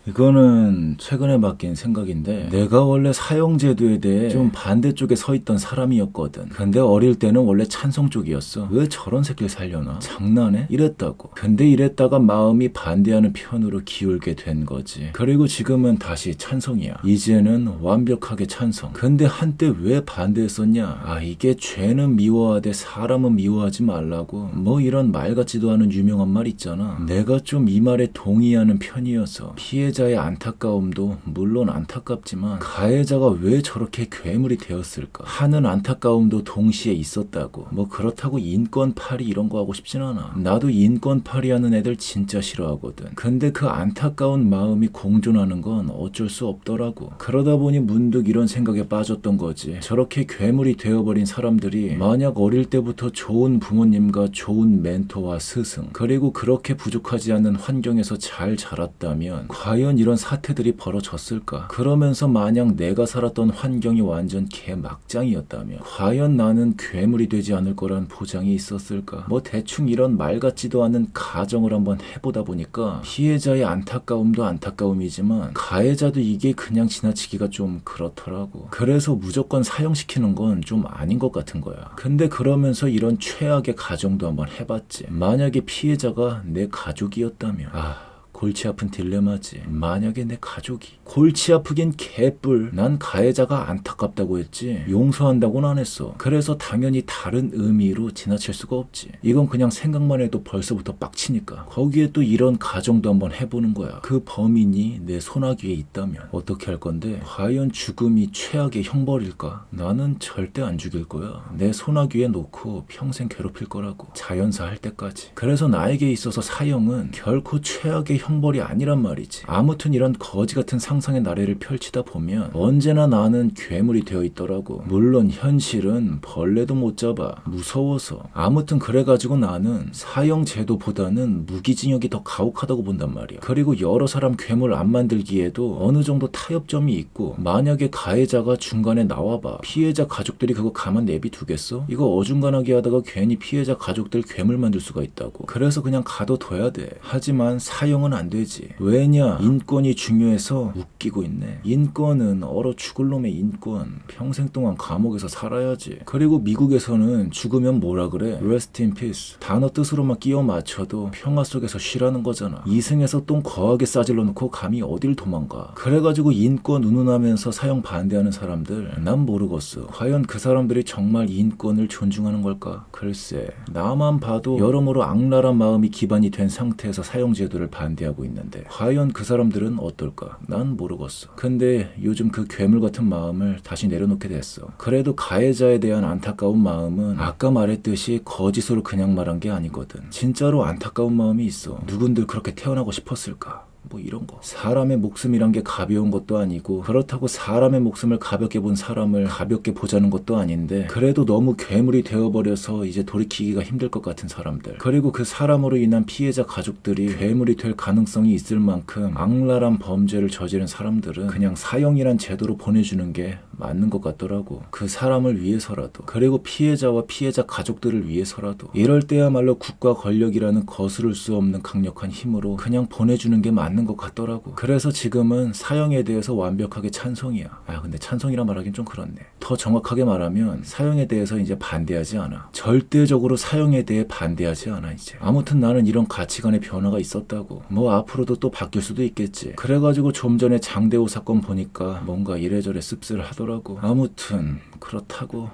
이거는 최근에 바뀐 생각인데, 내가 원래 사형제도에 대해 좀 반대쪽에 서 있던 사람이었거든. 근데 어릴 때는 원래 찬성 쪽이었어. 왜 저런 새끼를 살려나? 장난해? 이랬다고. 근데 이랬다가 마음이 반대하는 편으로 기울게 된 거지. 그리고 지금은 다시 찬성이야. 이제는 완벽하게 찬성. 근데 한때 왜 반대했었냐? 아, 이게 죄는 미워하되 사람은 미워하지 말라고, 뭐 이런 말 같지도 않은 유명한 말 있잖아. 내가 좀 이 말에 동의하는 편이어서 피해자의 안타까움도 물론 안타깝지만 가해자가 왜 저렇게 괴물이 되었을까 하는 안타까움도 동시에 있었다고. 뭐 그렇다고 인권파리 이런 거 하고 싶진 않아. 나도 인권파리 하는 애들 진짜 싫어하거든. 근데 그 안타까운 마음이 공존하는 건 어쩔 수 없더라고. 그러다 보니 문득 이런 생각에 빠졌던 거지. 저렇게 괴물이 되어버린 사람들이 만약 어릴 때부터 좋은 부모님과 좋은 멘토와 스승, 그리고 그렇게 부족하지 않은 환경에서 잘 자랐다면 과연 이런 사태들이 벌어졌을까? 그러면서 만약 내가 살았던 환경이 완전 개막장이었다면 과연 나는 괴물이 되지 않을 거란 보장이 있었을까? 뭐 대충 이런 말 같지도 않은 가정을 한번 해보다 보니까 피해자의 안타까움도 안타까움이지만 가해자도 이게 그냥 지나치기가 좀 그렇더라고. 그래서 무조건 사형시키는 건 좀 아닌 것 같은 거야. 근데 그러면서 이런 최악의 가정도 한번 해봤지. 만약에 피해자가 내 가족이었다면, 골치 아픈 딜레마지. 만약에 내 가족이. 골치 아프긴 개뿔. 난 가해자가 안타깝다고 했지 용서한다고는 안 했어. 그래서 당연히 다른 의미로 지나칠 수가 없지. 이건 그냥 생각만 해도 벌써부터 빡치니까. 거기에 또 이런 가정도 한번 해보는 거야. 그 범인이 내 손아귀에 있다면 어떻게 할 건데, 과연 죽음이 최악의 형벌일까? 나는 절대 안 죽일 거야. 내 손아귀에 놓고 평생 괴롭힐 거라고. 자연사 할 때까지. 그래서 나에게 있어서 사형은 결코 최악의 형벌이 아니란 말이지. 아무튼 이런 거지 같은 상상의 나래를 펼치다 보면 언제나 나는 괴물이 되어 있더라고. 물론 현실은 벌레도 못 잡아. 무서워서. 아무튼 그래가지고 나는 사형 제도보다는 무기징역이 더 가혹하다고 본단 말이야. 그리고 여러 사람 괴물 안 만들기에도 어느 정도 타협점이 있고, 만약에 가해자가 중간에 나와봐. 피해자 가족들이 그거 가만 내비두겠어? 이거 어중간하게 하다가 괜히 피해자 가족들 괴물 만들 수가 있다고. 그래서 그냥 가둬둬야 돼. 하지만 사형은 안 되지. 왜냐? 인권이 중요해서. 웃기고 있네. 인권은 얼어 죽을 놈의 인권. 평생 동안 감옥에서 살아야지. 그리고 미국에서는 죽으면 뭐라 그래? Rest in peace. 단어 뜻으로만 끼워 맞춰도 평화 속에서 쉬라는 거잖아. 이승에서 똥 거하게 싸질러 놓고 감히 어딜 도망가. 그래가지고 인권 운운하면서 사형 반대하는 사람들 난 모르겠어. 과연 그 사람들이 정말 인권을 존중하는 걸까? 글쎄, 나만 봐도 여러모로 악랄한 마음이 기반이 된 상태에서 사형제도를 반대하고 있는데 과연 그 사람들은 어떨까? 난 모르겠어. 근데 요즘 그 괴물 같은 마음을 다시 내려놓게 됐어. 그래도 가해자에 대한 안타까운 마음은 아까 말했듯이 거짓으로 그냥 말한 게 아니거든. 진짜로 안타까운 마음이 있어. 누군들 그렇게 태어나고 싶었을까? 뭐 이런 거. 사람의 목숨이란 게 가벼운 것도 아니고, 그렇다고 사람의 목숨을 가볍게 본 사람을 가볍게 보자는 것도 아닌데, 그래도 너무 괴물이 되어버려서 이제 돌이키기가 힘들 것 같은 사람들, 그리고 그 사람으로 인한 피해자 가족들이 괴물이 될 가능성이 있을 만큼 악랄한 범죄를 저지른 사람들은 그냥 사형이란 제도로 보내주는 게 맞는 것 같더라고. 그 사람을 위해서라도, 그리고 피해자와 피해자 가족들을 위해서라도. 이럴 때야말로 국가 권력이라는 거스를 수 없는 강력한 힘으로 그냥 보내주는 게 맞는 것 같더라고. 그래서 지금은 사형에 대해서 완벽하게 찬성이야. 근데 찬성이란 말하긴 좀 그렇네. 더 정확하게 말하면 사형에 대해서 이제 반대하지 않아. 절대적으로 사형에 대해 반대하지 않아 이제. 아무튼 나는 이런 가치관의 변화가 있었다고. 뭐 앞으로도 또 바뀔 수도 있겠지. 그래가지고 좀 전에 장대호 사건 보니까 뭔가 이래저래 씁쓸하더라고. 아무튼 그렇다고.